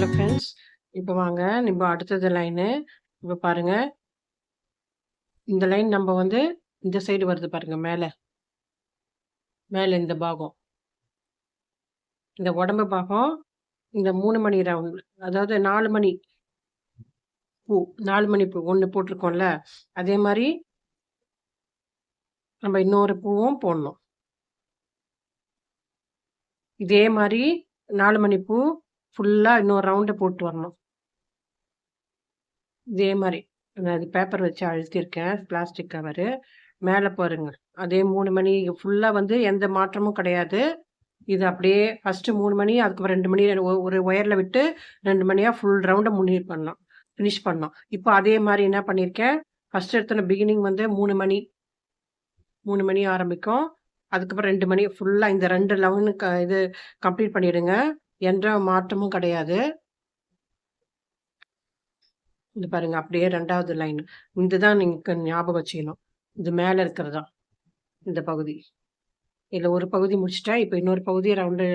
Hello friends. இப்போ வாங்க நம்ம அடுத்தது லைனு. இப்போ பாருங்க. இந்த லைன் நம்ம வந்து இந்த சைடு வருது பாருங்க மேல. மேல இந்த பாகம். இந்த உடம்பு பாகம் இந்த 3 மணி ரவுண்ட். அதாவது 4 மணி பூ. 4 மணி பூ 1 போட்டிருக்கோம்ல. அதே மாரி நம்ம இன்னொரு பூவும் போடணும். இதே மாரி 4 மணி பூ ஃபுல்லா இன்னொரு ரவுண்டு போட்டு வரணும். இதே மாரி. நான் அது பேப்பர் வச்சு அழுத்தியிருக்கேன். Plastic cover. மேல பாருங்க. அதே 3 மணி ஃபுல்லா வந்து எந்த மாற்றமும் கிடையாது. இது அப்படியே ஃபர்ஸ்ட்டு 3 மணி, அதுக்கப்புறம் 2 மணி ஒரு ஒயர்ல விட்டு 2 மணியா ஃபுல் ரவுண்ட பண்ணோம். ஃபினிஷ் பண்ணோம். இப்போ அதே மாரி என்ன பண்ணியிருக்கேன், ஃபர்ஸ்ட் எடுத்தோனே பிகினிங் வந்து 3 மணி ஆரம்பிக்கும். அதுக்கப்புறம் 2 மணி ஃபுல்லா இந்த 2 லெவனு இது கம்ப்ளீட் பண்ணிடுங்க. எந்த மாற்றமும் கிடையாது. இது பாருங்க அப்படியே 2வது லைன். இதுதான் நீங்க ஞாபகம் வச்சுக்கணும். இது மேல இருக்கிறது தான், இந்த பகுதி. இதுல ஒரு பகுதி முடிச்சுட்டேன். இப்ப இன்னொரு பகுதி ரவுண்டு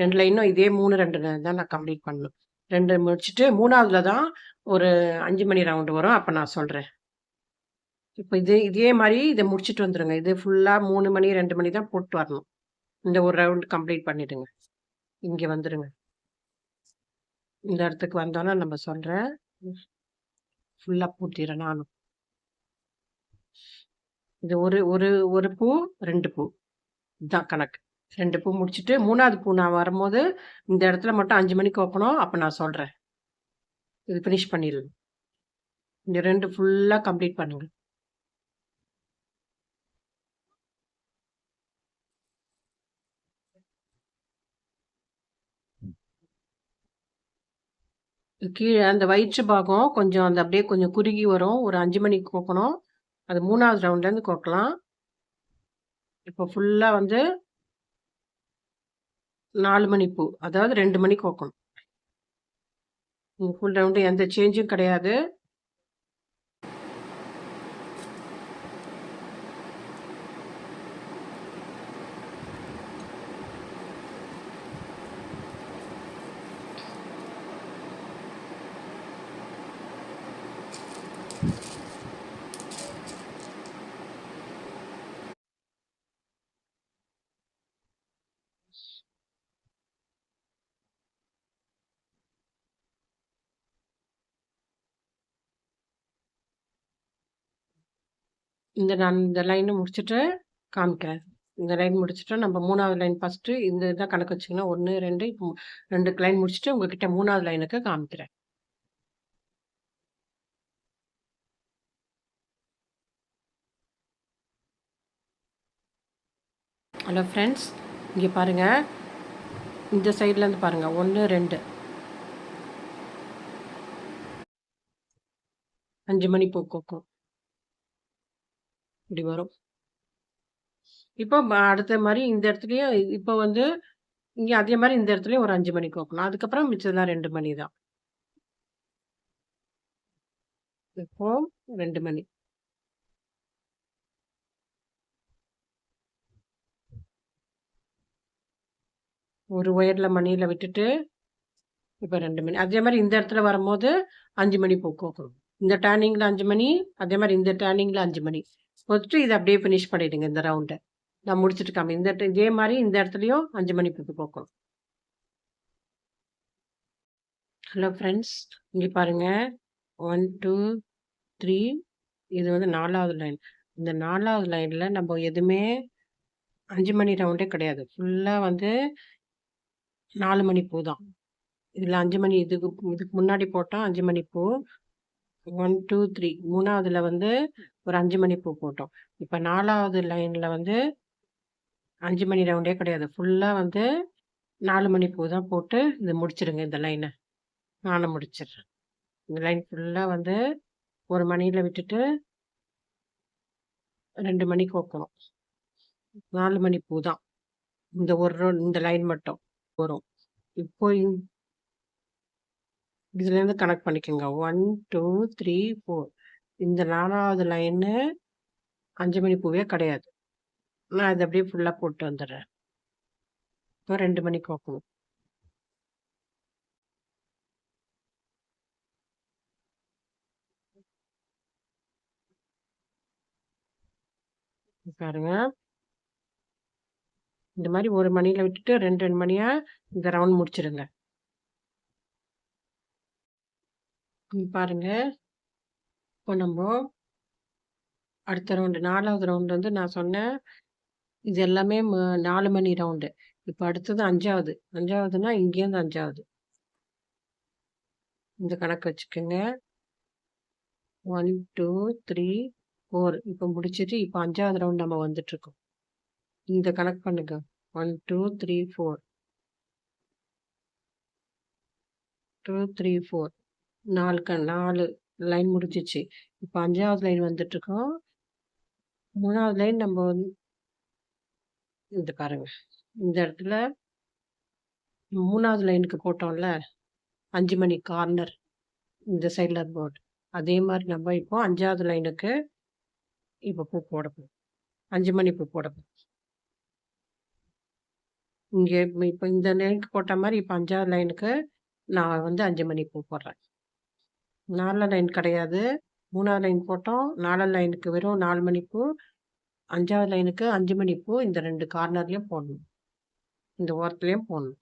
2 லைனும் இதே 3, 2 தான் நான் கம்ப்ளீட் பண்ணணும். 2 முடிச்சுட்டு 3வதுல தான் ஒரு 5 மணி ரவுண்டு வரும். அப்ப நான் சொல்றேன். இப்ப இதே மாரி இத முடிச்சுட்டு வந்துருங்க. இது ஃபுல்லா 3 மணி, 2 மணி தான் போட்டு வரணும். இந்த ஒரு ரவுண்ட் கம்ப்ளீட் பண்ணிடுங்க. இங்க வந்துருங்க. இந்த இடத்துக்கு வந்தோனே நம்ம சொல்றேன். ஃபுல்லா பூட்டிர்றேன் நானும். இது ஒரு ஒரு ஒரு பூ, 2 பூ. இதான் கணக்கு. 2 பூ முடிச்சுட்டு 3வது பூ நான் வரும்போது, இந்த இடத்துல மட்டும் 5 மணிக்கு வைக்கணும். அப்ப நான் சொல்றேன். இது ஃபினிஷ் பண்ணிடலாம். இந்த 2 ஃபுல்லா கம்ப்ளீட் பண்ணுங்க. கீழ அந்த வயிற்று பாகம் கொஞ்சம் அந்த அப்படியே கொஞ்சம் குறுகி வரும். ஒரு 5 மணிக்கு கோக்கணும். அது 3வது ரவுண்ட்லேருந்து கோக்கலாம். இப்போ ஃபுல்லா வந்து 4 மணி பூ. அதாவது 2 மணிக்கு கோக்கணும். ஃபுல் ரவுண்டு எந்த சேஞ்சும் கிடையாது. நான் இந்த லைன முடிச்சுட்டு காமிக்கிறேன். இந்த லைன் முடிச்சுட்டு நம்ம 3வது லைன் ஃபர்ஸ்ட்டு இந்த இதான் கணக்கு வச்சுக்கணும். 1, 2 இப்போ 2 லைன் முடிச்சுட்டு உங்ககிட்ட 3வது லைனுக்கு காமிக்கிறேன். Hello friends. இங்க பாருங்க. இந்த சைட்லேருந்து பாருங்க. 1, 2 5 மணி பூ கோக்கும். இப்படி வரும். இப்போ அடுத்த மாரி இந்த இடத்துலயும் இப்போ வந்து இங்க அதே மாரி இந்த இடத்துலயும் ஒரு 5 மணி கோக்கணும். அதுக்கப்புறம் மிச்சதெல்லாம் 2 மணி தான். இப்போ 2 மணி. ஒரு ஒயர்ல மணியில விட்டுட்டு, இப்ப 2 மணி. அதே மாரி இந்த இடத்துல வரும்போது 5 மணி பூ கோக்கணும். இந்த டர்னிங்ல 5 மணி, அதே மாரி இந்த டர்னிங்ல 5 மணி. கோத்துட்டு இத அப்படியே ஃபினிஷ் பண்ணிடுங்க இந்த ரவுண்ட. நான் முடிச்சுட்டு இதே மாரி இந்த இடத்துலயும் 5 மணி பூ கோக்கணும். Hello friends. இங்க பாருங்க. 1, 2, 3 இது வந்து 4வது லைன். இந்த 4வது லைன்ல நம்ம எதுவுமே 5 மணி ரவுண்டே கிடையாது. ஃபுல்லா வந்து 4 மணி பூ தான். இதுல 5 மணி இதுக்கு முன்னாடி போட்டோம் 5 மணி பூ. 1, 2, 3 3வதுல வந்து ஒரு 5 மணி பூ போட்டோம். இப்ப 4வது லைன்ல வந்து 5 மணி ரவுண்டே கிடையாது. ஃபுல்லா வந்து 4 மணி பூ தான் போட்டு இத முடிச்சுருங்க இந்த லைன. நானும் முடிச்சிடுறேன். இந்த லைன் ஃபுல்லா வந்து 1 மணியில விட்டுட்டு 2 மணிக்கு கோக்கணும். 4 மணி பூ தான். இந்த ஒரு இந்த லைன் மட்டும் வரும். இப்போ இதுலேருந்து கனெக்ட் பண்ணிக்கோங்க. 1, 2, 3, 4 இந்த 4வது லைனு 5 மணி பூவே கிடையாது. நான் இத அப்படியே ஃபுல்லா போட்டு வந்துடுறேன். இப்போ 2 மணிக்கு கோக்கணும். பாருங்க. இந்த மாரி ஒரு மணியில விட்டுட்டு 2, 2 மணியா இந்த ரவுண்ட் முடிச்சிடுங்க. பாருங்க. இப்போ நம்போ அடுத்த ரவுண்டு 4வது ரவுண்ட் வந்து நான் சொன்னேன். இது எல்லாமே 4 மணி ரவுண்டு. இப்ப அடுத்தது 5வது. 5வதுன்னா இங்கேருந்து 5வது. இந்த கணக்கு வச்சுக்கங்க. 1, 2, 3, 4 இப்ப முடிச்சுட்டு இப்ப 5வது ரவுண்ட் நம்ம வந்துட்டுருக்கோம். இந்த கணக்கு பண்ணுங்க. 1, 2, 3, 4. 2, 3, 4. 4 லைன் முடிஞ்சிச்சு. இப்ப 5வது லைன் வந்துட்டுருக்கோம். 3வது லைன் நம்ம வந்து இந்த பாருங்க. இந்த இடத்துல 3வது லைனுக்கு போட்டோம்ல 5 மணி கார்னர் இந்த சைடுல போர்டு. அதே மாரி நம்ம இப்போ 5வது லைனுக்கு இப்ப பூ போட போறோம். 5 மணி பூ போட போறோம். இங்க இப்ப இந்த லைனுக்கு போட்ட மாரி இப்ப 5வது லைனுக்கு நான் வந்து 5 மணி பூ போடுறேன். 4 லைன் கிடையாது. 3வது லைன் போட்டோம். 4 லைனுக்கு வெறும் 4 மணி பூ. 5வது லைனுக்கு 5 மணி பூ இந்த 2 கார்னர்லயும் போடணும். இந்த ஓரத்துலயும் போடணும்.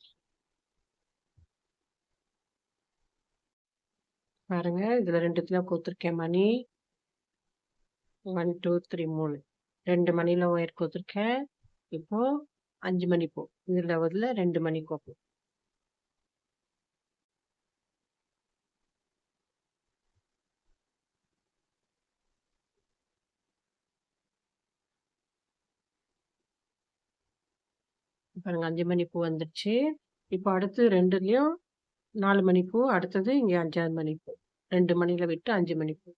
பாருங்க. இதுல 2த்துல கோத்துருக்கேன் மணி. 1, 2, 3 3. 2 மணில ஒயர் கோத்துருக்கேன். இப்போ 5 மணி பூ. இதுல வந்து 2 மணி கோப்பு. பாருங்க 5 மணி பூ வந்துருச்சு. இப்போ அடுத்து 2லயும் 4 மணி பூ. அடுத்தது இங்க 5வது மணி பூ. 2 மணில விட்டு 5 மணி பூ.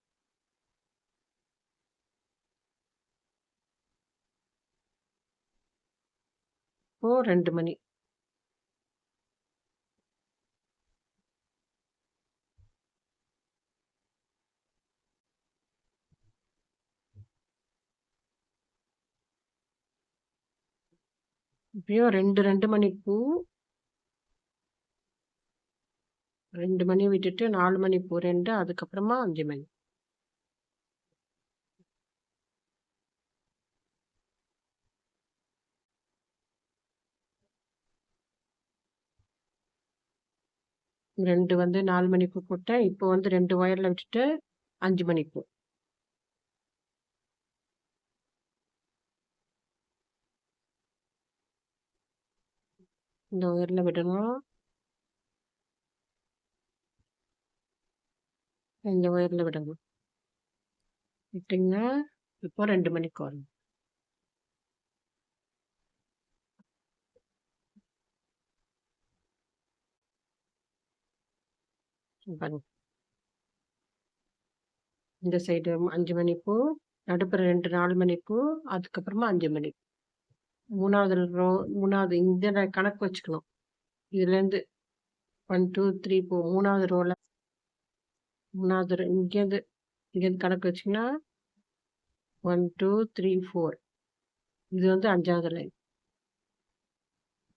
இப்போ 2 மணி. இப்பயும் 2 மணி பூ. 2 மணி விட்டுட்டு 4 மணி பூ 2 அதுக்கப்புறமா 5 மணி. ரெண்டு வந்து 4 மணி பூ போட்டேன். இப்போ வந்து 2 ஒயர்ல விட்டுட்டு 5 மணி பூ. இந்த ஒயர்ல விடணும். இந்த ஒயர்ல விடணும். விட்டீங்கன்னா இப்போ 2 மணிக்கு வரும். பாருங்க. இந்த சைடு 5 மணி பூ. நடுப்புற 2 4 மணி பூ. அதுக்கப்புறமா 5 மணி. 3வது இந்த கணக்கு வச்சுக்கணும். இதுலேருந்து 1, 2, 3 பூ 3வது ரோல 3வது இங்கேருந்து கணக்கு வச்சீங்கன்னா 1, 2, 3, 4. இது வந்து 5வது லைன்.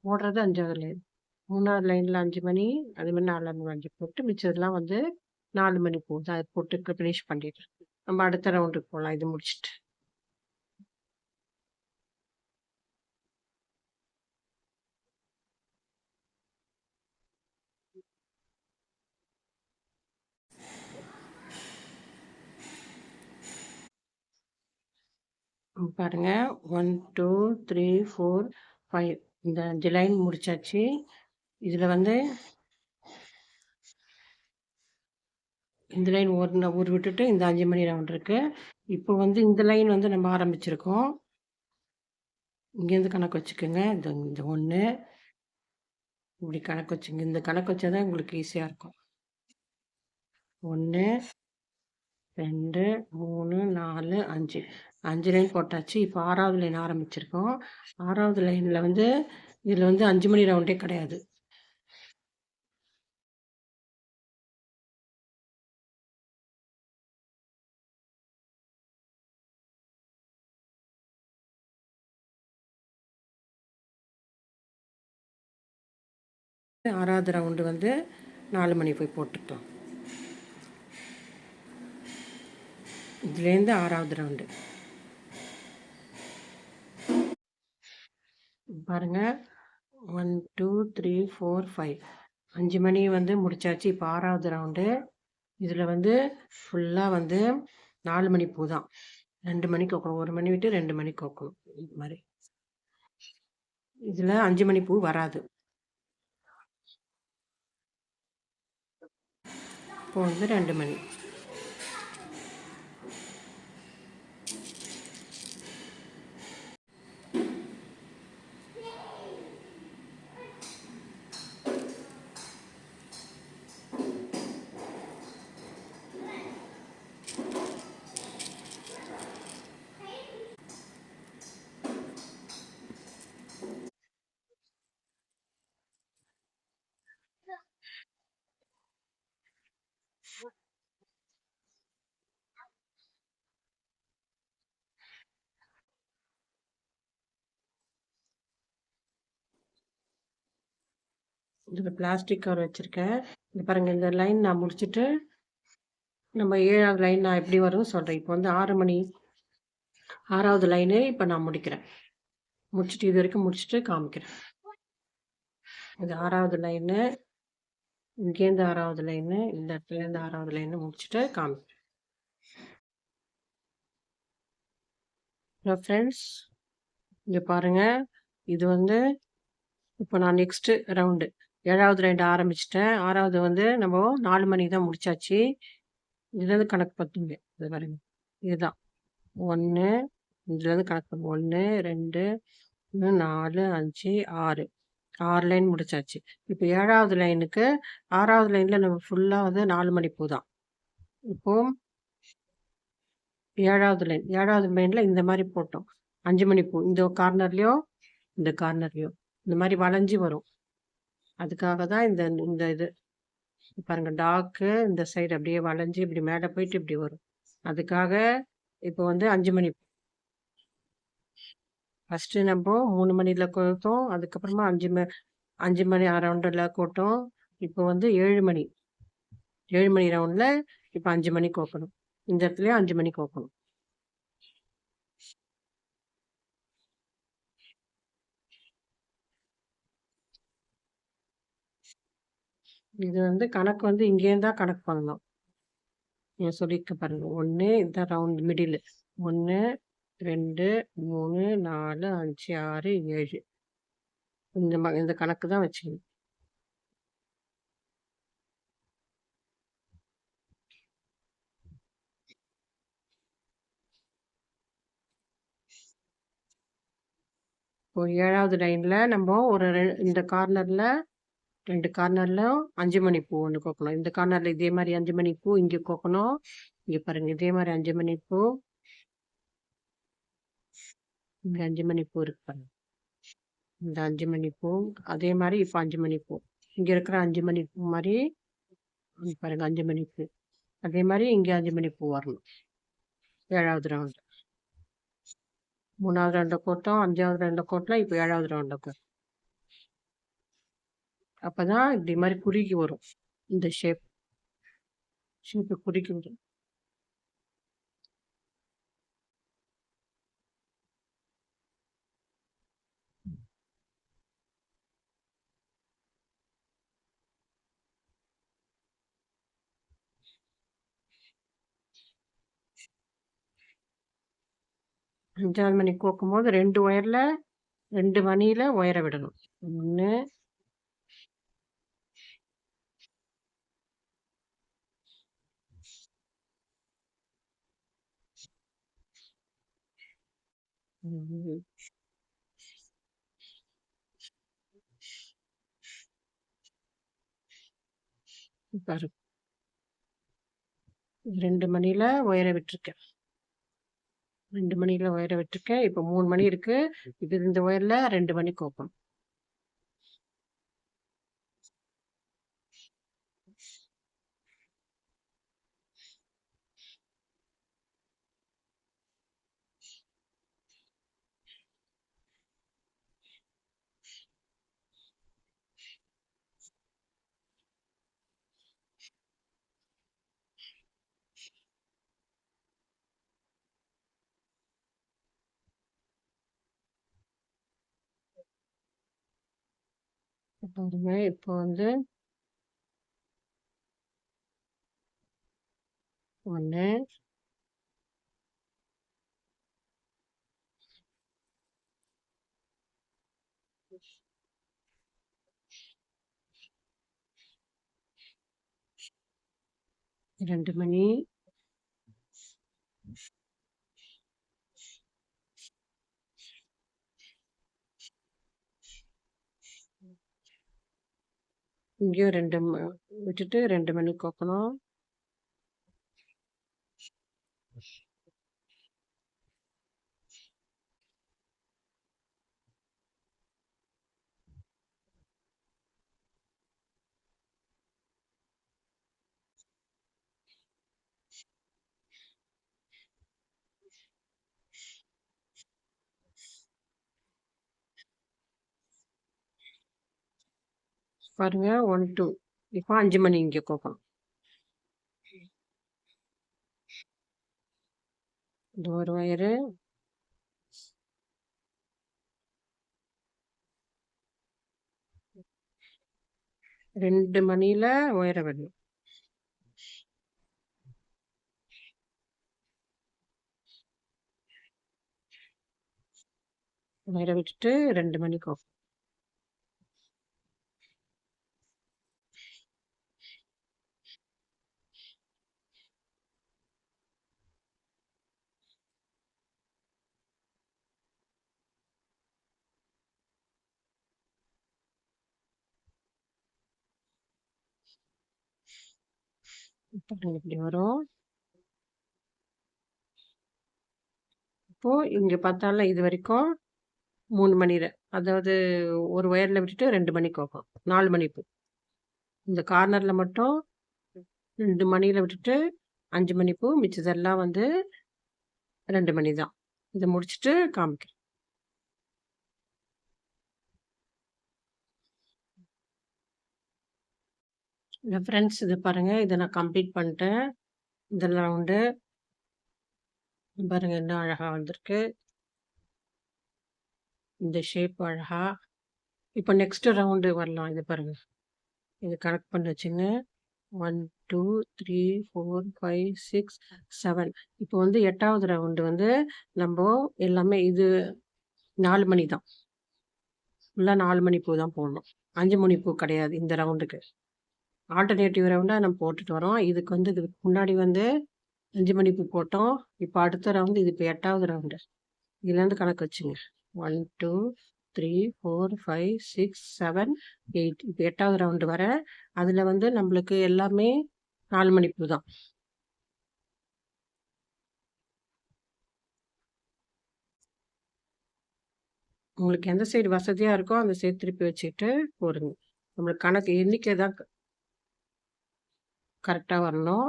போடுறது 5வது லைன். 3வது லைன்ல 5 மணி, அதே மாரி 4வது 5 போட்டு மிச்சதெல்லாம் வந்து 4 மணி பூ. அத போட்டு ஃபினிஷ் பண்ணிட்டு நம்ம அடுத்த ரவுண்டுக்கு போலாம் இது முடிச்சுட்டு. பாருங்க 1, 2, 3, 4, 5 இந்த 5 லைன் முடிச்சாச்சு. இதுல வந்து இந்த லைன் ஒரு விட்டுட்டு இந்த 5 மணி ரவுண்ட் இருக்கு. இப்போ வந்து இந்த லைன் வந்து நம்ம ஆரம்பிச்சிருக்கோம். இங்கேருந்து கணக்கு வச்சுக்கோங்க. இந்த 1 இப்படி கணக்கு வச்சுங்க. இந்த கணக்கு வச்சா தான் உங்களுக்கு ஈஸியா இருக்கும். 1, 2, 3, 4, 5. 5 லைன் போட்டாச்சு. இப்போ 6வது லைன் ஆரம்பிச்சிருக்கோம். 6வது லைன்ல வந்து இதுல வந்து 5 மணி ரவுண்டே கிடையாது. ஆறாவது ரவுண்டு வந்து 4 மணி போய் போட்டுட்டோம். இதுலேருந்து 6வது ரவுண்டு பாருங்க 1, 2, 3, 4, 5 5 மணி வந்து முடிச்சாச்சு. இப்போ 6வது ரவுண்டு. இதில் வந்து ஃபுல்லாக வந்து 4 மணி பூ தான். 2 மணிக்கு வைக்கணும். 1 மணி விட்டு 2 மணிக்கு வைக்கணும். இது மாதிரி. இதில் 5 மணி பூ வராது. இப்போ வந்து 2 மணி. இதில் பிளாஸ்டிக் கவர் வச்சுருக்கேன். இது பாருங்கள், இந்த லைன் நான் முடிச்சுட்டு நம்ம 7வது லைன் நான் எப்படி வரும்னு சொல்கிறேன். இப்போ வந்து 6 மணி 6வது லைனு இப்போ நான் முடிக்கிறேன். முடிச்சுட்டு இது வரைக்கும் முடிச்சுட்டு காமிக்கிறேன். இது 6வது லைனு, இங்கேருந்து 6வது லைனு, இந்த இடத்துலேருந்து 6வது லைனு முடிச்சுட்டு காமிக்கிறேன். ஹலோ ஃப்ரெண்ட்ஸ், இங்கே பாருங்கள். இது வந்து இப்போ நான் நெக்ஸ்ட்டு ரவுண்டு 7வது ரவுண்டு ஆரம்பிச்சிட்டேன். 6வது வந்து நம்ம 4 மணிக்கு தான் முடிச்சாச்சு. இதுலேருந்து கணக்கு பார்த்துங்க. இது பாருங்க, இதுதான் 1, இதுலேருந்து கணக்கு பண்ணுங்க. 1, 2, 3, 4, 5, 6 6 லைன் முடிச்சாச்சு. இப்போ 7வது லைனுக்கு 6வது லைனில் நம்ம ஃபுல்லாக வந்து 4 மணி பூ தான். இப்போ 7வது லைனில் இந்த மாதிரி போட்டோம். 5 மணி பூ இந்த கார்னர்லேயும் இந்த கார்னர்லேயும் இந்த மாதிரி வளைஞ்சி வரும். அதுக்காக தான் இந்த இந்த இது பாருங்க, டார்க்கு இந்த சைடு அப்படியே வளைஞ்சி இப்படி மேலே போயிட்டு இப்படி வரும். அதுக்காக இப்போ வந்து 5 மணி. ஃபஸ்ட்டு நம்ம 3 மணியில் கோத்தோம். அதுக்கப்புறமா 5 மணி ரவுண்டில் கோட்டோம். இப்போ வந்து 7 மணி 7 மணி ரவுண்டில் இப்போ 5 மணிக்கு கோக்கணும். இந்த இடத்துலையும் 5 மணிக்கு கோக்கணும். இது வந்து கணக்கு வந்து இங்கேருந்து தான் கணக்கு பண்ணணும். நான் சொல்லியிருக்க பாருங்க. 1 இந்த ரவுண்ட் மிடில் 1, 2, 3, 4, 5, 6, 7 இந்த கணக்கு தான் வச்சுக்கணும். இப்போ 7வது லைனில் நம்ம இந்த கார்னரில் 2 கார்னர்லையும் 5 மணி பூ ஒன்று கோக்கணும். இந்த கார்னரில் இதே மாதிரி 5 மணி பூ இங்கே கோக்கணும். இங்கே பாருங்கள், இதே மாதிரி 5 மணி பூ, இங்கே 5 மணி பூ இருக்கு பாருங்க. இந்த 5 மணி பூ அதே மாதிரி இப்போ 5 மணி பூ இங்கே இருக்கிற 5 மணி பூ மாதிரி பாருங்க. 5 மணி பூ அதே மாதிரி இங்கே 5 மணி பூ வரணும். 7வது ரவுண்டு 3வது ரவுண்டை கோட்டோம். 5வது ரவுண்டை கோட்டலாம். இப்போ 7வது ரவுண்டை கோட்டோம். அப்போ தான் இப்படி மாதிரி குறுகி வரும். இந்த ஷேப்பு குறுகி வரும். அஞ்சாவது மணி கோக்கும்போது 2 ஒயரில் 2 மணியில் ஒயரை விடணும். 1, பாரு 2 மணியில் ஒயரை விட்டுருக்கேன். 2 மணியில் ஒயரை விட்டுருக்கேன். இப்போ 3 மணி இருக்கு. இது இந்த ஒயரில் 2 மணி கோக்கணும். பாருங்க, இப்போ வந்து 1, 2 மணி, இங்கேயும் 2 விட்டுட்டு 2 மணி கோக்கணும். பாருங்க 1, 2 இப்போ 5 மணி இங்க கோக்கணும். இந்த ஒரு ஒயரு 2 மணியில ஒயர விடணும். ஒயர விட்டுட்டு 2 மணி கோக்கணும். பாருங்க இப்படி வரும். இப்போ இங்க பார்த்தால இது வரைக்கும் 3 மணில. அதாவது ஒரு ஒயர்ல விட்டுட்டு 2 மணி கோக்கும். 4 மணி பூ. இந்த கார்னர்ல மட்டும் 2 மணில விட்டுட்டு 5 மணி பூ. மிச்சதெல்லாம் வந்து 2 மணி தான். இத முடிச்சுட்டு காமிக்கிறேன். ஃப்ரெண்ட்ஸ் இத பாருங்க. இத நான் கம்ப்ளீட் பண்ணிட்டேன். இந்த ரவுண்டு. பாருங்க என்ன அழகா வந்திருக்கு. இந்த ஷேப் அழகா. இப்போ நெக்ஸ்ட் ரவுண்டு வரலாம். இது பாருங்க. இது கனெக்ட் பண்ணி வச்சுங்க. 1, 2, 3, 4, 5, 6, 7. இப்போ வந்து 8வது ரவுண்டு வந்து நம்போ எல்லாமே இது 4 மணி தான். ஃபுல்லா 4 மணி பூ தான் போடணும். 5 மணி பூ கிடையாது இந்த ரவுண்டுக்கு. ஆல்டர்னேட்டிவ் ரவுண்டா நம்ம போட்டுட்டு வரோம். இதுக்கு வந்து இதுக்கு முன்னாடி வந்து 5 மணி பூ போட்டோம். இப்போ அடுத்த ரவுண்டு இது இப்போ 8வது ரவுண்டு. இதுலேருந்து கணக்கு வச்சுங்க. 1, 2, 3, 4, 5, 6, 7, 8. இப்போ 8வது ரவுண்டு வர அதில் வந்து நம்மளுக்கு எல்லாமே 4 மணி பூ தான். உங்களுக்கு எந்த சைடு வசதியா இருக்கோ, அந்த சைடு திருப்பி வச்சுட்டு போடுங்க. நம்மளுக்கு கணக்கு எண்ணிக்கை தான் கரெக்ட்டா வரணும்.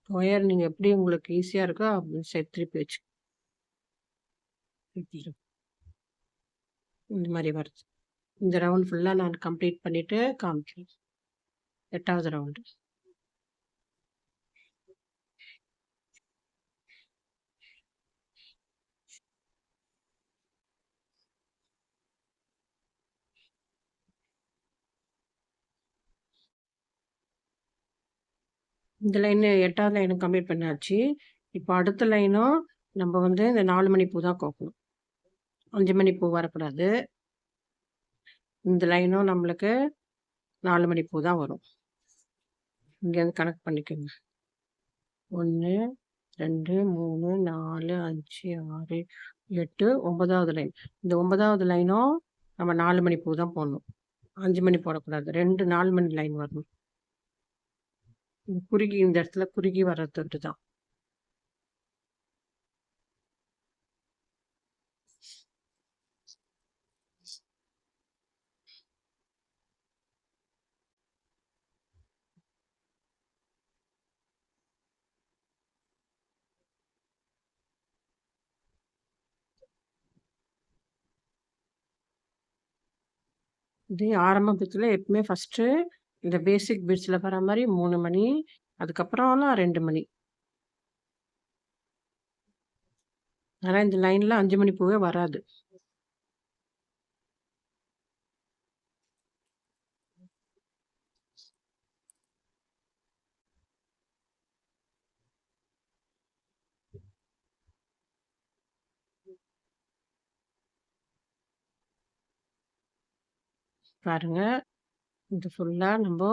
ஒயர் நீங்க எப்படி உங்களுக்கு ஈஸியா இருக்கோ, அப்படி சைடு திருப்பி வச்சு இந்த மாரி வருது. இந்த ரவுண்ட் ஃபுல்லா நான் கம்ப்ளீட் பண்ணிட்டு காமிக்கிறேன். 8வது ரவுண்டு. இந்த லைனு 8வது லைனும் கம்ப்ளீட் பண்ணியாச்சு. இப்போ அடுத்த லைனும் நம்ம வந்து இந்த 4 மணி பூ தான் கோக்கணும். 5 மணி பூ வரக்கூடாது. இந்த லைனும் நம்மளுக்கு 4 மணி பூ தான் வரும். இங்கேருந்து கனெக்ட் பண்ணிக்கோங்க. 1, 2, 3, 4, 5, 6, 8, 9வது லைன். இந்த 9வது லைனும் நம்ம 4 மணி பூ தான் போடணும். 5 மணி போடக்கூடாது. 2 4 மணி லைன் வரணும். குறுகி இந்த இடத்துல குறுகி வர்றது தான். இது ஆரம்பத்துல எப்பவுமே ஃபர்ஸ்ட்டு இந்த பேசிக் பிட்ஸ்ல வர மாரி 3 மணி, அதுக்கப்புறம்லாம் 2 மணி. ஆனா இந்த லைன்ல 5 மணி பூவே வராது. பாருங்க, இது ஃபுல்லா நம்போ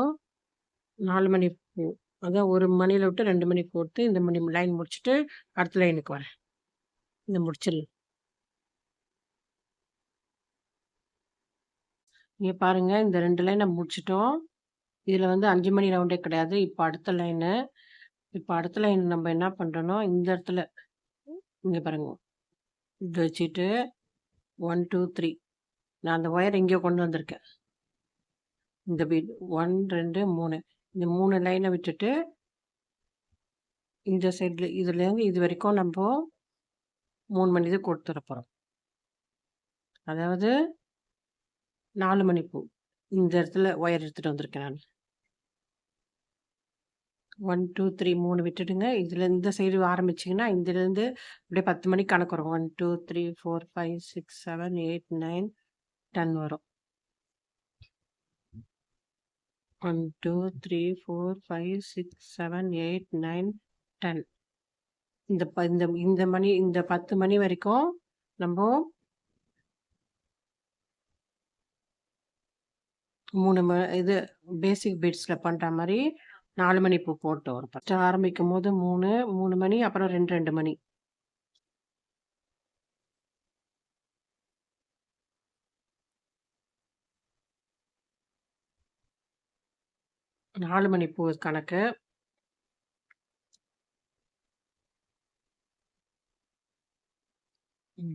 4 மணி பூ. அதான் 1 மணியில விட்டு 2 மணி கோர்த்து, இந்த மணி லைன் முடிச்சுட்டு, அடுத்த லைனுக்கு வரேன். இத முடிச்சிடலாம். இங்க பாருங்க, இந்த 2 லைன முடிச்சுட்டோம். இதுல வந்து 5 மணி ரவுண்டே கிடையாது. இப்ப அடுத்த லைனு. இப்ப அடுத்த லைன் நம்ம என்ன பண்றோம்னா, இந்த இடத்துல இங்க பாருங்க. இத வச்சுட்டு 1, 2, 3 நான் அந்த ஒயர் எங்கேயோ கொண்டு வந்திருக்கேன். இந்த பீட் 1, 2, 3 இந்த 3 லைன விட்டுட்டு, இந்த சைடுல இதுலேருந்து இது வரைக்கும் நம்போ 3 மணி இது கொடுத்துற போறோம். அதாவது 4 மணி பூ. இந்த இடத்துல ஒயர் எடுத்துட்டு வந்திருக்கேன் நானு. 1, 2, 3 3 விட்டுடுங்க. இதுல இந்த சைடு ஆரம்பிச்சீங்கன்னா, இதுலேருந்து அப்படியே 10 மணிக்கு கணக்கு வரும். 1, 2, 3, 4, 5, 6, 7, 8, 9, 10 வரும். 1, 2, 3, 4, 5, 6, 7, 8, 9, 10 இந்த மணி இந்த 10 மணி வரைக்கும் நம்போ 3 இது பேசிக் பீட்ஸ்ல பண்ற மாரி 4 மணி பூ போட்டு வரும். ஃபர்ஸ்ட் ஆரம்பிக்கும்போது 3, 3 மணி அப்புறம் 2, 2 மணி. 4 மணி பூ கணக்கு.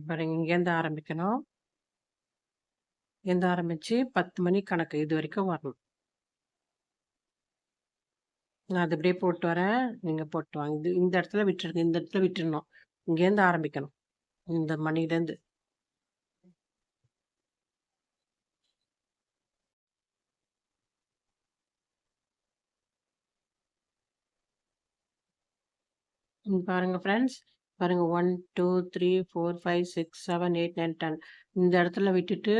பாருங்க இங்கேருந்து ஆரம்பிக்கணும். இங்கேருந்து ஆரம்பிச்சு 10 மணி கணக்கு இது வரைக்கும் வரணும். நான் அது இப்படியே போட்டு வரேன். நீங்க போட்டு வாங்க. இந்த இடத்துல விட்டுருங்க. இந்த இடத்துல விட்டுறணும். இங்கேருந்து ஆரம்பிக்கணும். இந்த மணிலேருந்து. பாருங்க ஃப்ரெண்ட்ஸ். பாருங்க 1, 2, 3, 4, 5, 6, 7, 8, 9, 10 இந்த இடத்துல விட்டுட்டு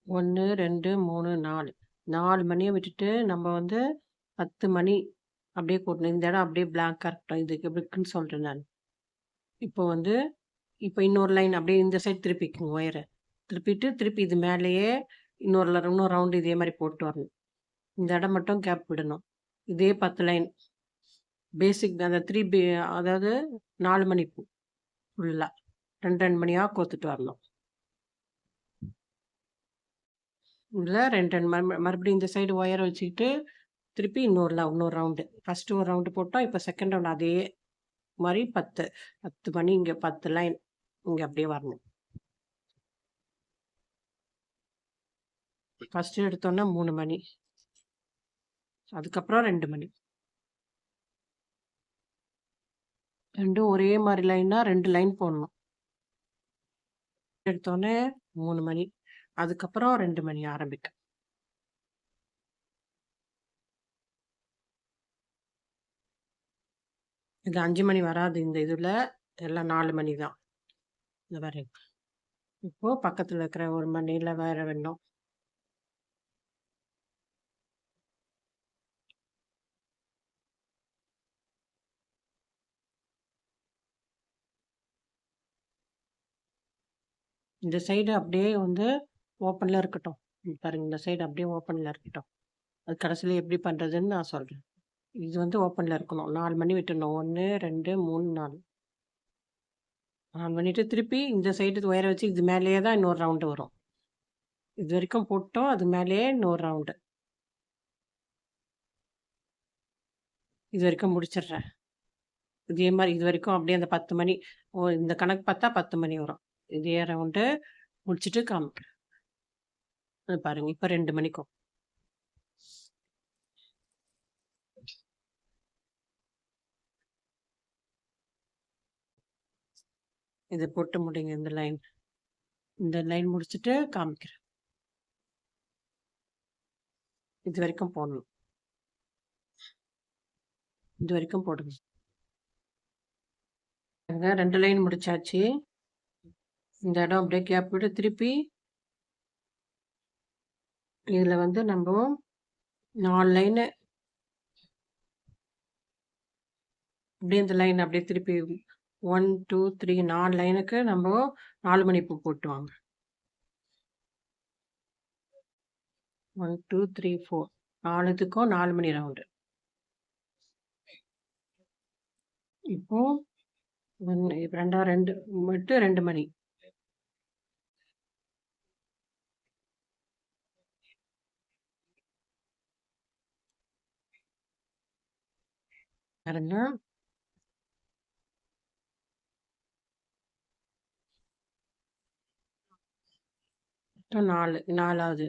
1, 2, 3, 4 4 மணியை விட்டுட்டு நம்ம வந்து 10 மணி அப்படியே கூட்டணும். இந்த இடம் அப்படியே பிளாங்கா இருக்கட்டும். இதுக்கு எப்படின்னு சொல்றேன் நான். இப்போ வந்து இப்போ இன்னொரு லைன் அப்படியே இந்த சைடு திருப்பிக்குங்க ஒயரை. திருப்பிட்டு திருப்பி இது மேலேயே இன்னொரு ரவுண்டு இதே மாதிரி போட்டு வரணும். இந்த இடம் மட்டும் கேப் விடணும். இதே 10 லைன் பேசிக் அந்த 3 அதாவது 4 மணி பூ ஃபுல்லா 2, 2 மணியா கோத்துட்டு வரணும். இதுல 2, 2 மறுபடியும் இந்த சைடு ஒயரை வச்சுக்கிட்டு திருப்பி இன்னொரு ரவுண்டு. ஃபர்ஸ்ட் ஒரு ரவுண்டு போட்டோம். இப்போ செகண்ட் ரவுண்ட் அதே மாதிரி 10 மணி இங்க 10 லைன் இங்க அப்படியே வரணும். ஃபர்ஸ்ட் எடுத்தோன்னா 3 மணி, அதுக்கப்புறம் 2 மணி. ரெண்டும் ஒரே மாதிரி லைன்னா 2 லைன் போடணும். எடுத்தோன்னே 3 மணி, அதுக்கப்புறம் 2 மணி ஆரம்பிக்கும். இது 5 மணி வராது. இந்த இதுல எல்லாம் 4 மணி தான். இந்த மாதிரி இப்போ பக்கத்துல இருக்கிற ஒரு மணில வேற வேணும். இந்த சைடு அப்படியே வந்து ஓப்பன்ல இருக்கட்டும். பாருங்க இந்த சைடு அப்படியே ஓப்பன்ல இருக்கட்டும். அது கடைசியில எப்படி பண்றதுன்னு நான் சொல்றேன். இது வந்து ஓப்பன்ல இருக்கணும். 4 மணி விட்டுணும். 1, 2, 3, 4 4 பண்ணிட்டு திருப்பி இந்த சைடு ஒயரை வச்சு இது மேலேயே தான் இன்னொரு ரவுண்டு வரும். இது வரைக்கும் போட்டோம். அது மேலேயே இன்னொரு ரவுண்டு. இது வரைக்கும் முடிச்சிடுறேன். இதே மாதிரி இது வரைக்கும் அப்படியே அந்த 10 மணி இந்த கணக்கு பார்த்தா 10 மணி வரும். இதே ரவுண்டு முடிச்சுட்டு காமிக்கிறேன். பாருங்க இப்போ 2 மணிக்கும். இதை போட்டு முடிங்க இந்த லைன். இந்த லைன் முடிச்சுட்டு காமிக்கிறேன். இது வரைக்கும் போடணும். இது வரைக்கும் போடுங்க. பாருங்க 2 லைன் முடிச்சாச்சு. இந்த இடம் அப்படியே கேப் விட்டு திருப்பி இதுல வந்து நம்ப 4 லைனு அப்படியே இந்த லைன் அப்படியே திருப்பி 1, 2, 3 4 லைனுக்கு நம்ப 4 மணி பூ போட்டு வாங்க. 1, 2, 3, 4 4த்துக்கும் 4 மணி ரவுண்டு. இப்போ 1 2 மட்டும் 2 மணி. பாருங்க. மொத்தம் 4 4வது.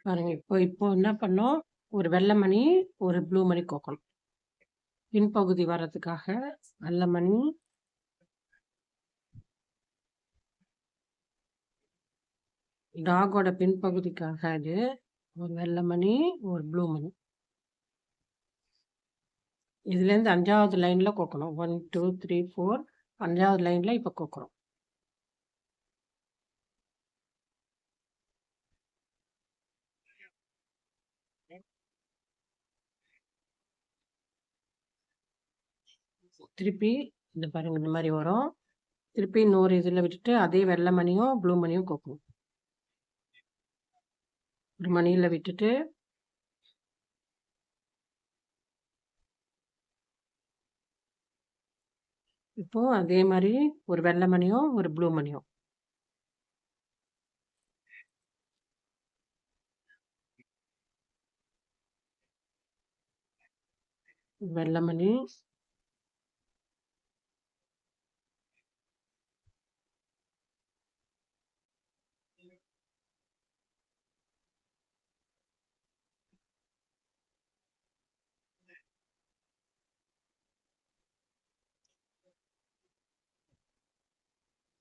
பாருங்க இப்போ இப்போ என்ன பண்ணோம்? ஒரு வெள்ளை மணி, ஒரு ப்ளூ மணி கோக்கணும். பின்பகுதி வர்றதுக்காக வெள்ளை மணி, டாகோட பின்பகுதிக்காக அது ஒரு வெள்ளை மணி, ஒரு ப்ளூ மணி. இதுலேருந்து 5வது லைன்ல கோக்கணும். 1, 2, 3, 4 5வது லைன்ல இப்போ கோக்குறோம். திருப்பி இந்த பாருங்க இந்த மாதிரி வரும். திருப்பி இன்னொரு இதில் விட்டுட்டு அதே வெள்ளை மணியும் ப்ளூ மணியும் கோக்கணும். ஒரு மணியில் விட்டுட்டு இப்போ அதே மாதிரி ஒரு வெள்ளை மணியும் ஒரு ப்ளூ மணியும். வெள்ளை மணி,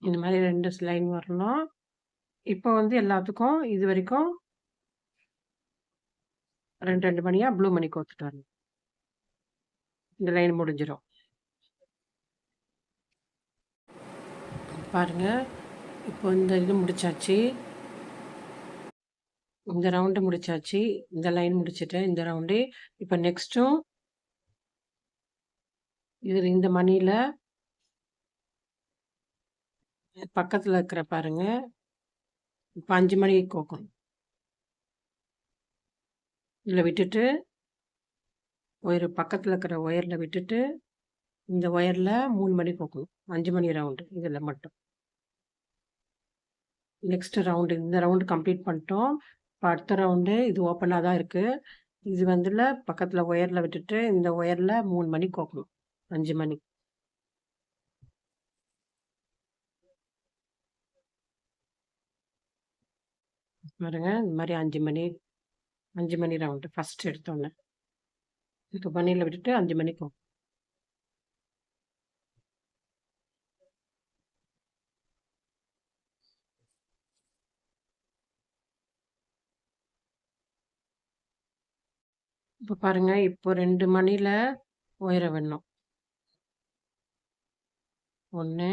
இந்த மாதிரி 2 லைன் வரணும். இப்போ வந்து எல்லாத்துக்கும் இது வரைக்கும் 2 மணியா ப்ளூ மணி கோத்துட்டு வரணும். இந்த லைன் முடிஞ்சிடும். பாருங்க இப்போ இந்த இது முடிச்சாச்சு. இந்த ரவுண்டு முடிச்சாச்சு. இந்த லைன் முடிச்சிட்டேன் இந்த ரவுண்டு. இப்போ நெக்ஸ்ட்டும் இதில் இந்த மணியில் பக்கத்தில் இருக்கிற பாருங்க. இப்போ 5 மணிக்கு கோக்கணும். இதில் விட்டுட்டு ஒரு பக்கத்தில் இருக்கிற ஒயரில் விட்டுட்டு இந்த ஒயரில் 3 மணி கோக்கணும். 5 மணி ரவுண்டு இதில் மட்டும். நெக்ஸ்ட் ரவுண்டு இந்த ரவுண்டு கம்ப்ளீட் பண்ணிட்டோம். இப்போ அடுத்த ரவுண்டு இது ஓப்பனாக தான் இருக்குது. இது வந்துல பக்கத்தில் ஒயரில் விட்டுட்டு இந்த ஒயரில் 3 மணி கோக்கணும். 5 மணி. பாருங்க இந்த மாதிரி 5 மணி ரவுண்டு ஃபஸ்ட் எடுத்தோன்னே இப்போ மணியில் விட்டுட்டு 5 மணி கோக்கணும். இப்போ பாருங்க இப்போ 2 மணியில் ஒயரை விடணும். 1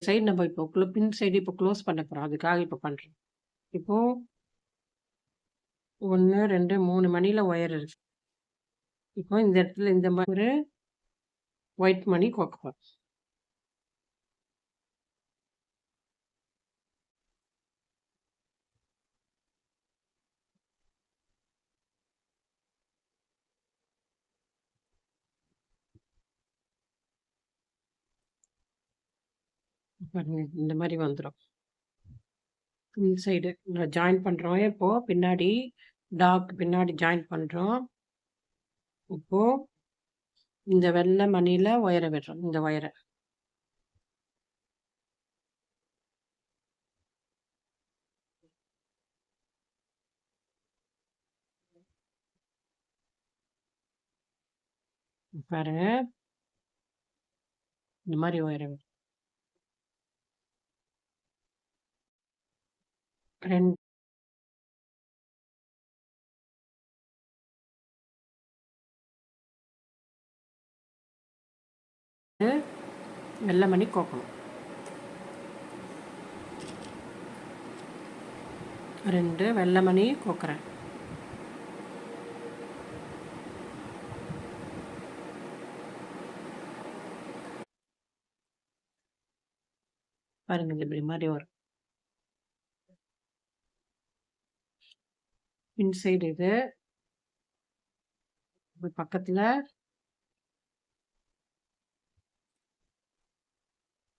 சைடு நம்ம இப்போ பின் சைடு இப்போ க்ளோஸ் பண்ண போகிறோம். அதுக்காக இப்போ பண்ணுறோம். இப்போ 1, 2, 3 மணியில் ஒயர் இருக்கு. இப்போ இந்த இடத்துல இந்த மாதிரி ஒரு ஒயிட் மணி கோக்க பாருங்க இந்த மாதிரி வந்துடும். இந்த சைடு ஜாயின் பண்ணுறோம். இப்போ பின்னாடி டாக் பின்னாடி ஜாயின் பண்ணுறோம். இப்போ இந்த வெள்ளை மணியில் ஒயரை விடுறோம். இந்த ஒயரை பாருங்க. இந்த மாரி ஒயர 2 வெள்ள மணி கோக்கணும். 2 வெள்ள மணி கோக்குறேன். பாருங்க இது இப்படி மாரி வரும். இன்சைடு இது. இப்ப பக்கத்துல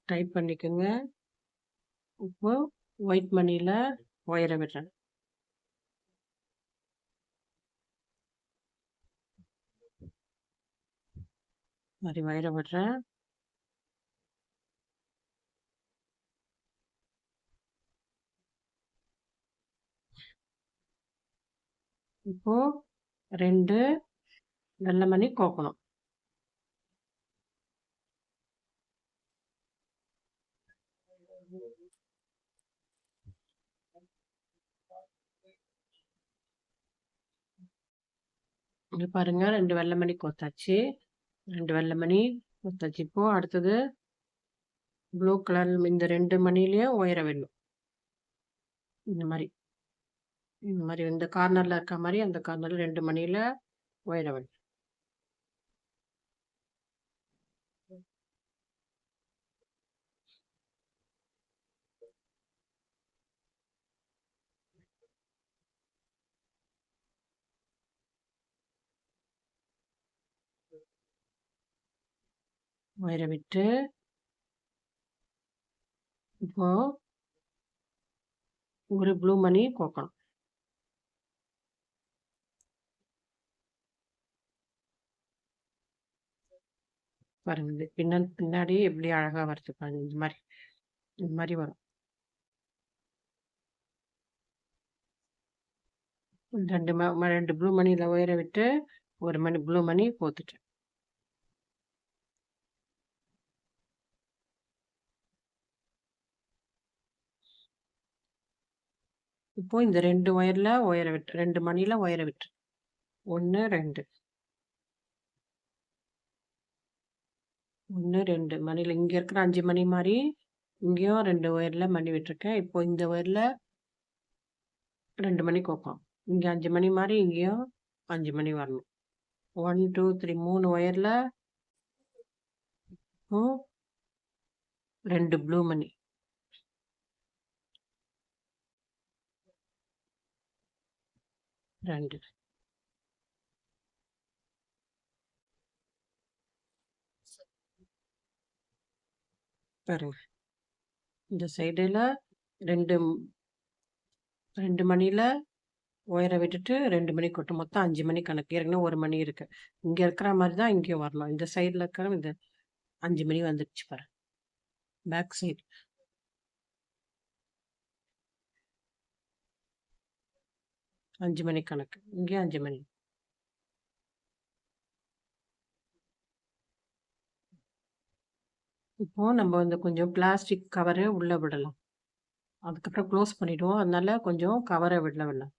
டைப் பண்ணிக்கோங்க. இப்போ ஒயிட் மணில ஒயர விடுறேன். மாரி ஒயர விடுறேன். இப்போ 2 வெள்ள மணி கோக்கணும். இங்க பாருங்க 2 வெள்ள மணி கோத்தாச்சு. 2 வெள்ள மணி கோத்தாச்சு. இப்போ அடுத்தது ப்ளூ கலர் இந்த 2 மணிலயும் ஒயர விடணும். இந்த மாரி. இந்த மாரி இந்த கார்னர்ல இருக்க மாரி அந்த கார்னர்ல 2 மணில ஒயர விடணும். ஒயர விட்டு இப்போ ஒரு ப்ளூ மணி கோக்கணும். பாருங்க இது பின்னாடி எப்படி அழகா வருது பாருங்க. இந்த மாரி வரும். 2 ப்ளூ மணில ஒயர விட்டு 1 மணி ப்ளூ மணி கோத்துட்டேன். இப்போ இந்த 2 ஒயர்ல ஒயர விட்டு 2 மணில ஒயர விட்டு 1 2 1 2 மணில இங்க இருக்கிற 5 மணி மாரி இங்கேயும் 2 ஒயர்ல மணி விட்டுருக்கேன். இப்போ இந்த ஒயர்ல 2 மணி கோக்கலாம். இங்க 5 மணி மாரி இங்கேயும் 5 மணி வரணும். 1 2 3 3 ஒயர்ல இப்போ 2 ப்ளூ மணி. 2 பாருங்க. இந்த சைடுல 2 2 மணில ஒயர விட்டுட்டு 2 மணி கொட்டும். மொத்தம் 5 மணி கணக்கு. ஏற்கனவே 1 மணி இருக்கு. இங்க இருக்கிற மாரி தான் இங்கேயும் வரணும். இந்த சைடுல இருக்கிற இந்த 5 மணி வந்துருச்சு பாருங்க. Back side. 5 மணி கணக்கு. இங்கேயும் 5 மணி. இப்போ நம்ம வந்து கொஞ்சம் பிளாஸ்டிக் கவர உள்ள விடலாம். அதுக்கப்புறம் க்ளோஸ் பண்ணிடுவோம். அதனால கொஞ்சம் கவர விடலாம்.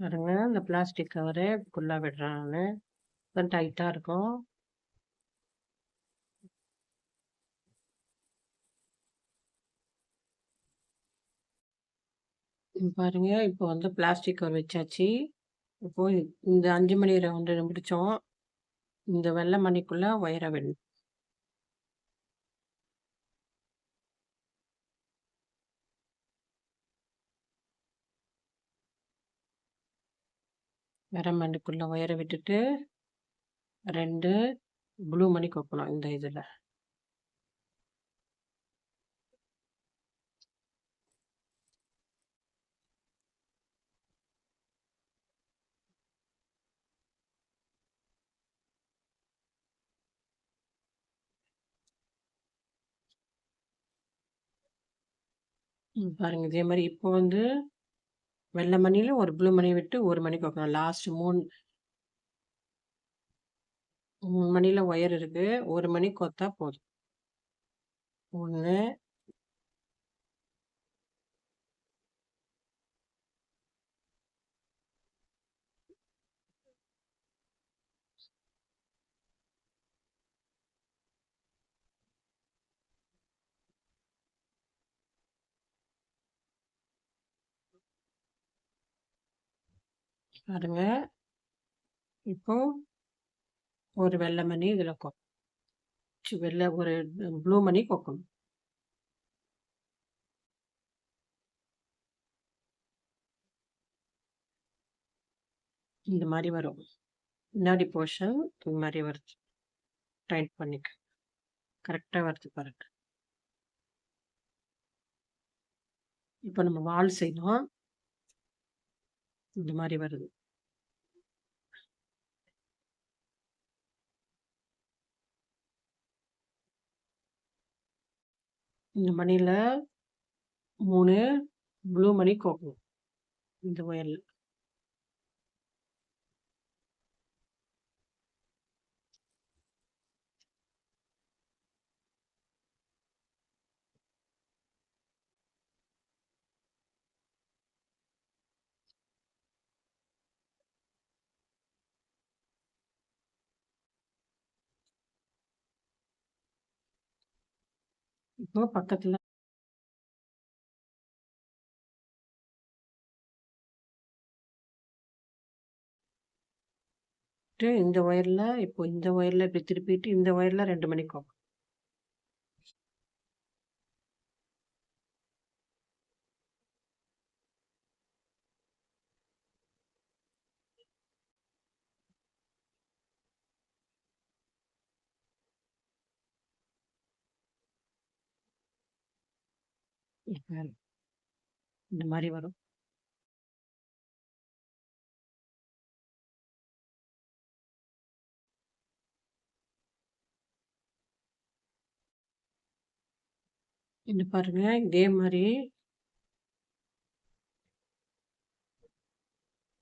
பாருங்க இந்த பிளாஸ்டிக் கவர ஃபுல்லா விடுறேன் நானு. அப்பதான் டைட்டா இருக்கும். பாருங்க இப்போ வந்து பிளாஸ்டிக் கவர் வச்சாச்சு. இப்போ இந்த 5 மணி ரவுண்டு முடிச்சோம். இந்த வெள்ள மணிக்குள்ள ஒயர விடணும். வெள்ள மணிக்குள்ள ஒயர விட்டுட்டு 2 ப்ளூ மணி கோக்கணும் இந்த இதுல. பாருங்க இதே மாரி இப்போ வந்து வெள்ள மணில ஒரு ப்ளூ மணி விட்டு 1 மணி கோக்கணும். லாஸ்ட் 3 3 மணில ஒயர் இருக்கு. 1 மணி கோத்தா போதும். 1 பாருங்க. இப்போ ஒரு வெள்ள மணி இதுல வெள்ள ஒரு ப்ளூ மணி கோக்கணும். இந்த மாரி வரும். பின்னாடி போர்ஷன் இந்த மாரி வருது. டைட் பண்ணிக்க. கரெக்ட்டா வருது பாருங்க. இப்போ நம்ம வால் செய்யணும். இந்த மாரி வருது. இந்த மணில 3 ப்ளூ மணி கோக்கணும். இந்த ஒயர்ல. இப்போ பக்கத்துல இந்த ஒயர்ல இப்போ இந்த ஒயர்ல இப்படி திருப்பிட்டு இந்த ஒயர்ல 2 மணி கோக்கணும். இந்த மாரி வரும். இங்க பாருங்க. இதே மாரி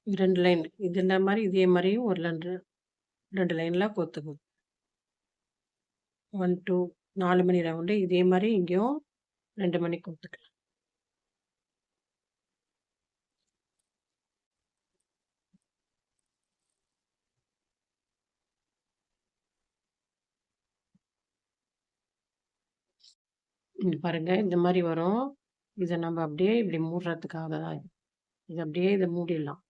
2 லைன். இதுல மாரி இதே மாரியும் ஒரு 2 லைன்ல கோத்துக்கணும். 1, 2 4 மணி ரவுண்டு. இதே மாரி இங்கேயும் 2 மணி கோத்துக்கலாம். இங்க பாருங்க. இந்த மாரி வரும். இத நம்ம அப்படியே இப்படி மூடுறதுக்காக தான் இது. இத அப்படியே இத மூடிடலாம்.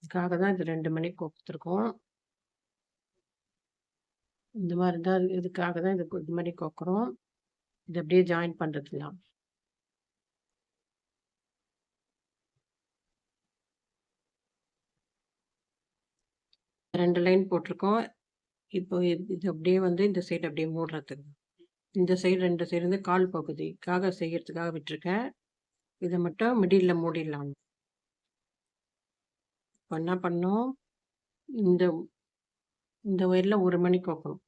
இதுக்காக தான் இது 2 மணி கோத்துருக்கோம். இந்த மாரி தான் இதுக்காக தான் இது மாரி கோக்குறோம். இத அப்படியே ஜாயின் பண்றதுலாம். 2 லைன் போட்டிருக்கோம். இப்போ இது அப்படியே வந்து இந்த சைடு அப்படியே மூடுறதுக்கு. இந்த சைடு 2 சைடு வந்து கால் பகுதிக்காக செய்யறதுக்காக விட்டுருக்கேன். இத மட்டும் மிடில்ல மூடிடலாம். இப்ப என்ன பண்ணணும்? இந்த இந்த ஒயர்ல 1 மணி கோக்கணும்.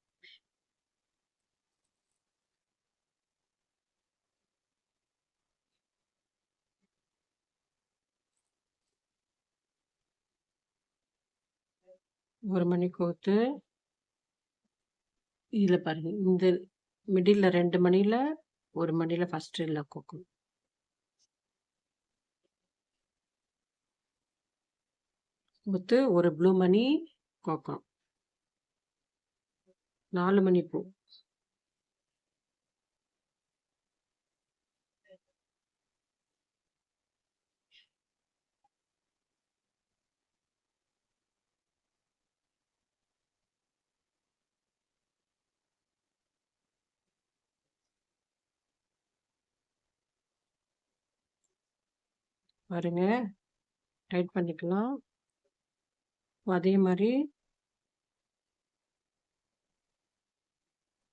ஒரு மணி கோத்து இதுல பாருங்க. இந்த மிடில்ல 2 மணில 1 மணில ஃபர்ஸ்ட் இதுல கோக்கணும். கோத்து ஒரு ப்ளூ மணி கோக்கணும். 4 மணி பூ. பாருங்க. டைட் பண்ணிக்கலாம். அதே மாரி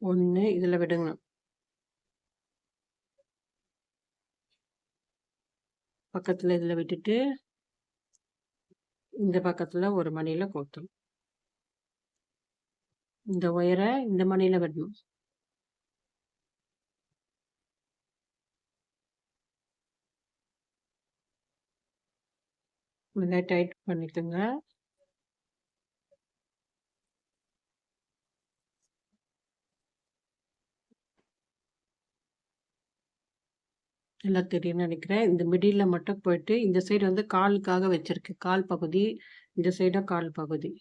1 இதுல விடுங்க. பக்கத்துல இதுல விட்டுட்டு இந்த பக்கத்துல 1 மணில கோத்தணும். இந்த ஒயர இந்த மணில விடணும். இத டைட் பண்ணிக்கோங்க. நல்லா தெரியும்னு நினைக்கிறேன். இந்த மிடில்ல மட்டும் போயிட்டு, இந்த சைடு வந்து காலுக்காக வச்சிருக்கேன். கால் பகுதி, இந்த சைடும் கால் பகுதி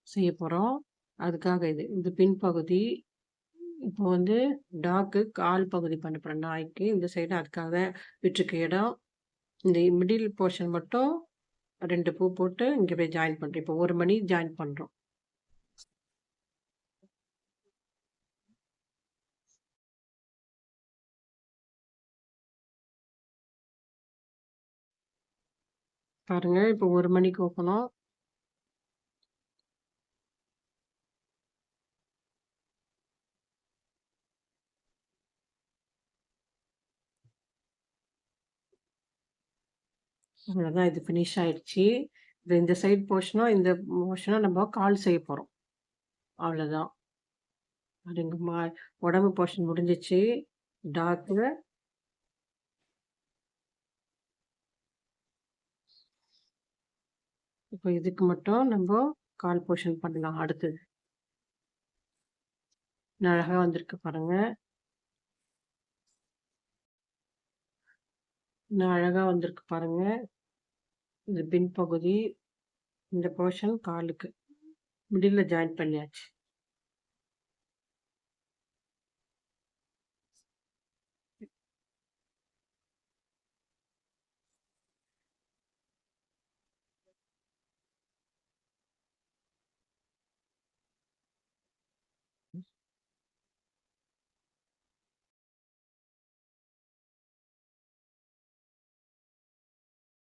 செய்ய போறோம். அதுக்காக இது. இது பின்பகுதி. இப்போ வந்து டாக்கு கால் பகுதி பண்ண போறேன். நாய்க்கு இந்த சைடு அதுக்காக விட்டுருக்க இடம். இந்த மிடில் போர்ஷன் மட்டும் 2 பூ போட்டு இங்க போய் ஜாயின் பண்றேன். இப்போ 1 மணி ஜாயின் பண்றோம். பாருங்க, இப்போ 1 மணிக்கு கோக்கணும். அவ்வளோதான், இது ஃபினிஷ் ஆயிடுச்சு. இது இந்த சைடு போர்ஷனும், இந்த போர்ஷனும் நம்ம கால் செய்ய போறோம். அவ்வளோதான். அதுங்க உடம்பு போர்ஷன் முடிஞ்சிச்சு. டாக்கு இப்போ இதுக்கு மட்டும் நம்ம கால் போர்ஷன் பண்ணலாம் அடுத்தது. அழகா வந்திருக்கு பாருங்க. அழகா வந்திருக்கு பாருங்க. இது பின்பகுதி, இந்த போர்ஷன் காலுக்கு. மிடில்ல ஜாயின் பண்ணியாச்சு.